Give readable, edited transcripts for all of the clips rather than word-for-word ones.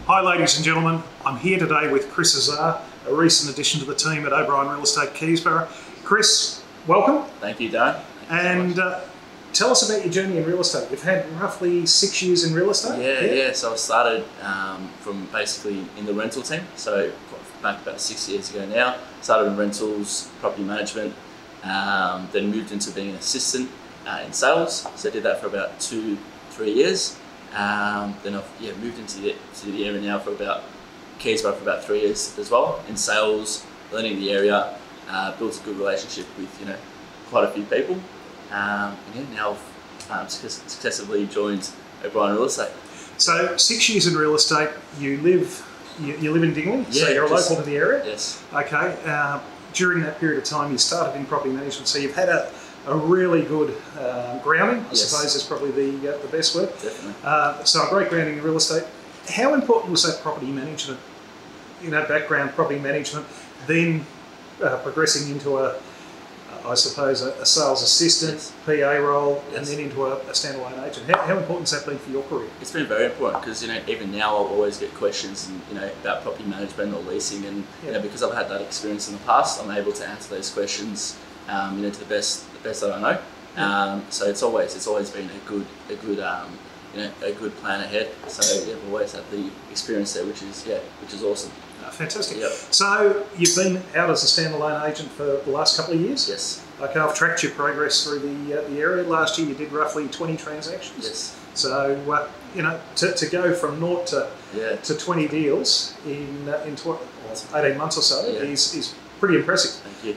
Hi ladies and gentlemen, I'm here today with Chris Azar, a recent addition to the team at O'Brien Real Estate Keysborough. Chris, welcome. Thank you, Darren. And tell us about your journey in real estate. You've had roughly 6 years in real estate? Yeah. So I started from basically in the rental team, so back about 6 years ago now. Started in rentals, property management, then moved into being an assistant in sales. So I did that for about 2-3 years. Then I've moved into the area now for about Keysborough for about 3 years as well in sales, learning the area, built a good relationship with quite a few people, and now I've successfully joined O'Brien Real Estate. So 6 years in real estate, you live in Dingley, yeah, so you're a local to the area? Yes. Okay, during that period of time you started in property management, so you've had a really good grounding, I suppose is probably the best word. Definitely. So a great grounding in real estate. How important was that property management, background, property management, then progressing into a sales assistant, PA role, and then into a standalone agent? How important has that been for your career? It's been very important because even now I'll always get questions about property management or leasing, and because I've had that experience in the past, I'm able to answer those questions to the best that I know. So it's always been a good plan ahead. So I've always had the experience there, which is awesome. Fantastic. Yep. So you've been out as a standalone agent for the last couple of years? Yes. Okay, I've tracked your progress through the area. Last year you did roughly 20 transactions. Yes. So to go from 0 to 20 deals in 18 months or so is pretty impressive. Thank you.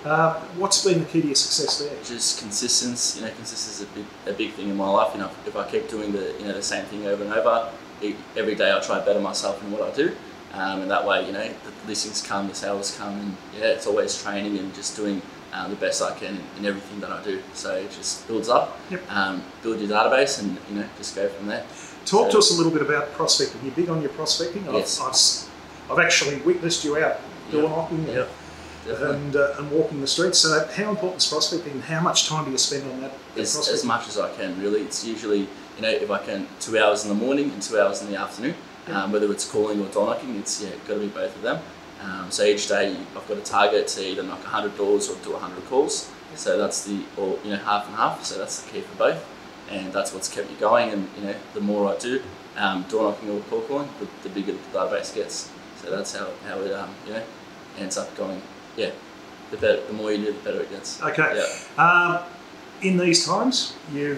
What's been the key to your success there? Just consistency. Consistency is a big thing in my life. If I keep doing the same thing over and over, every day I try to better myself in what I do. And that way, the listings come, the sales come, and it's always training and just doing the best I can in everything that I do. So it just builds up, build your database, and just go from there. Talk to us a little bit about prospecting. You're big on your prospecting. Yes. I've actually witnessed you out door knocking and walking the streets. So how important is prospecting, and how much time do you spend on that? As much as I can, really. It's usually, if I can, 2 hours in the morning and 2 hours in the afternoon. Whether it's calling or door knocking, it's got to be both of them. So each day I've got a target to either knock 100 doors or do 100 calls. So that's half and half. So that's the key for both, and that's what's kept me going. And the more I do door knocking or call calling, the bigger the database gets. So that's how it ends up going. Yeah, the more you do, the better it gets. Okay. Yeah. In these times, you're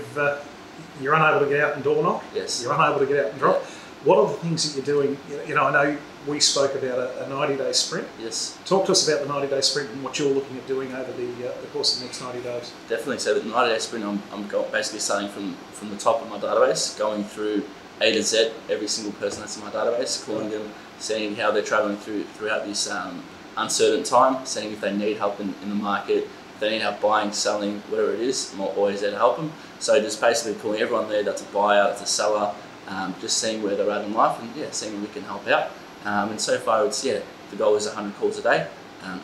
unable to get out and door knock. Yes. You're unable to get out and drop. Yeah. What are the things that you're doing? I know we spoke about a 90-day sprint. Yes. Talk to us about the 90-day sprint and what you're looking at doing over the course of the next 90 days. Definitely. So the 90-day sprint, I'm basically starting from the top of my database, going through A to Z, every single person that's in my database, calling them, seeing how they're travelling throughout this uncertain time, seeing if they need help in the market, if they need help buying, selling, whatever it is. I'm always there to help them. So just basically calling everyone there that's a buyer, that's a seller, just seeing where they're at in life, and seeing if we can help out. And so far, the goal is 100 calls a day.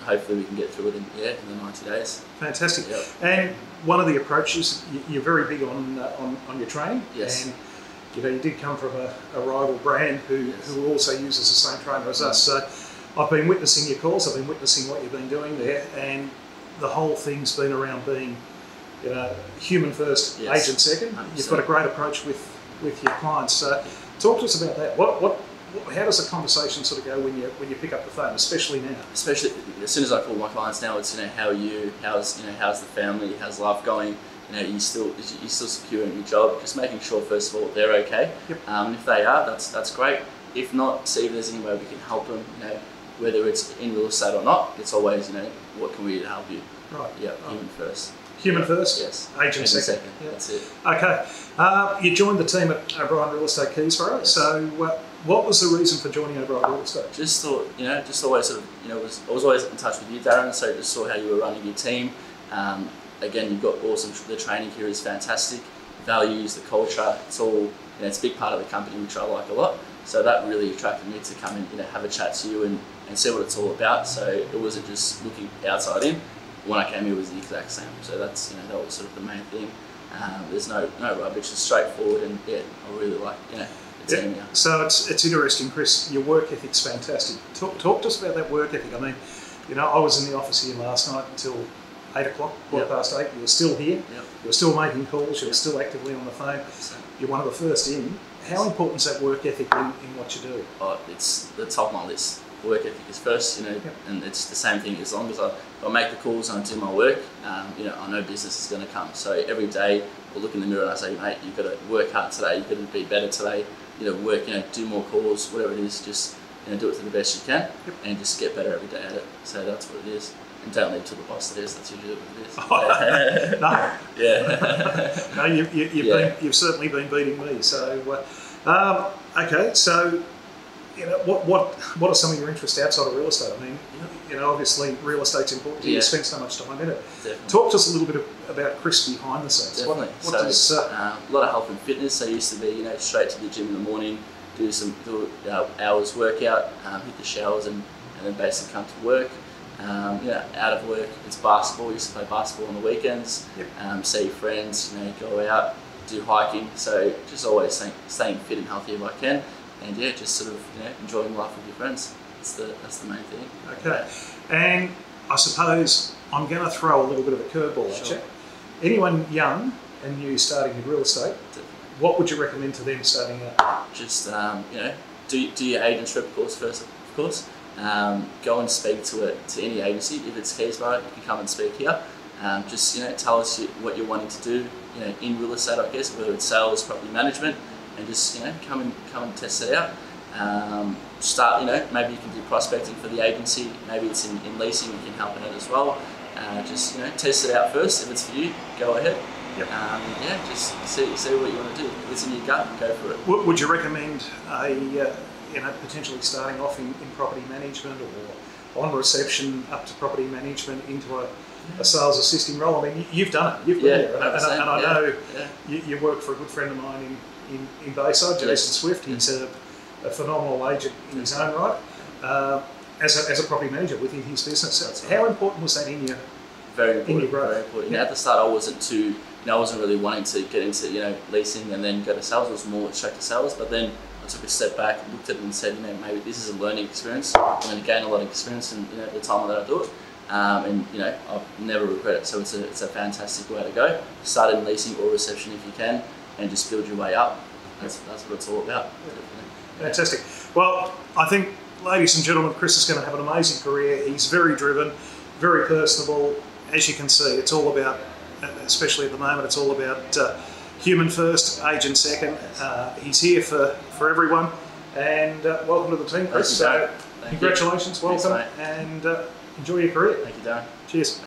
Hopefully we can get through it in the 90 days. Fantastic. Yep. And one of the approaches, you're very big on your training. Yes. And you did come from a rival brand who also uses the same trainer as us. So I've been witnessing your calls. I've been witnessing what you've been doing there, and the whole thing's been around being human first, agent second. 100%. You've got a great approach with your clients. So talk to us about that. How does the conversation sort of go when you pick up the phone, especially now? Especially as soon as I call my clients now, it's how are you? How's the family? How's life going? You still secure in your job. Just making sure first of all they're okay. Yep. If they are, that's great. If not, see if there's any way we can help them. Whether it's in real estate or not, it's always what can we do to help you? Right. Yeah. Human first. Human first? Yes. Agent second. Yep. That's it. Okay. You joined the team at O'Brien Real Estate Keysborough. Yes. So what was the reason for joining O'Brien Real Estate? Just thought, just always sort of, I was always in touch with you, Darren, so just saw how you were running your team. Again, you've got awesome, the training here is fantastic. Values, the culture, it's all, it's a big part of the company, which I like a lot. So that really attracted me to come and, have a chat to you and see what it's all about. So it wasn't just looking outside in. When I came here, it was the exact same. So that's, that was sort of the main thing. There's no rubbish, it's straightforward, and I really like, team. Yeah. So it's interesting, Chris. Your work ethic's fantastic. Talk to us about that work ethic. I mean, I was in the office here last night until 8 o'clock, quarter past 8. You were still here. Yep. You were still making calls. You were still actively on the phone. You're one of the first in. How important is that work ethic in what you do? Oh, it's the top of my list. Work ethic is first, and it's the same thing. As long as I make the calls and I do my work, I know business is going to come. So every day I look in the mirror and I say, mate, you've got to work hard today. You've got to be better today. Work, do more calls, whatever it is. Just do it to the best you can, and just get better every day at it. So that's what it is. And don't leave to the boss. That is. That's usually what it is. No. Yeah. No, you've certainly been beating me. So okay. So what are some of your interests outside of real estate? I mean, obviously real estate's important to you. You spend so much time in it. Definitely. Talk to us a little bit about Chris behind the scenes. Definitely. A lot of health and fitness. I used to be, straight to the gym in the morning, do hours workout, hit the showers, and then basically come to work. Out of work, it's basketball. I used to play basketball on the weekends. See friends. Go out, do hiking. So just always staying fit and healthy if I can. And just sort of enjoying life with your friends. That's the main thing. Okay, and I suppose I'm going to throw a little bit of a curveball at you. Anyone young and new starting in real estate, what would you recommend to them starting out? Just do your agent's rep course first, of course. Go and speak to any agency. If it's Keysborough, you can come and speak here. Just tell us what you're wanting to do. In real estate, I guess, whether it's sales, property management. And just come and test it out. Start, maybe you can do prospecting for the agency. Maybe it's in leasing, you can help in it as well. Just test it out first. If it's for you, go ahead. Just see what you want to do. If it's in your gut, go for it. Would you recommend potentially starting off in property management or on reception up to property management into a sales assisting role? I mean, you've done it. You've been there, and I know you work for a good friend of mine in Bayside, Jason Swift. He's a phenomenal agent in his own right, as a property manager within his business. How important was that in your very important, in your growth? Very important. At the start, I wasn't really wanting to get into leasing and then go to sales. It was more straight to sales. But then I took a step back, looked at it, and said, maybe this is a learning experience. I'm going to gain a lot of experience in the time that I do it. I've never regretted it. So it's a fantastic way to go. Start in leasing or reception if you can, and just build your way up. That's what it's all about. Fantastic. Well, I think, ladies and gentlemen, Chris is going to have an amazing career. He's very driven, very personable. As you can see, it's all about, especially at the moment, it's all about human first, agent second. He's here for everyone. And welcome to the team, Chris. Thank you, Darren. Congratulations, welcome, and enjoy your career. Thank you, Darren. Cheers.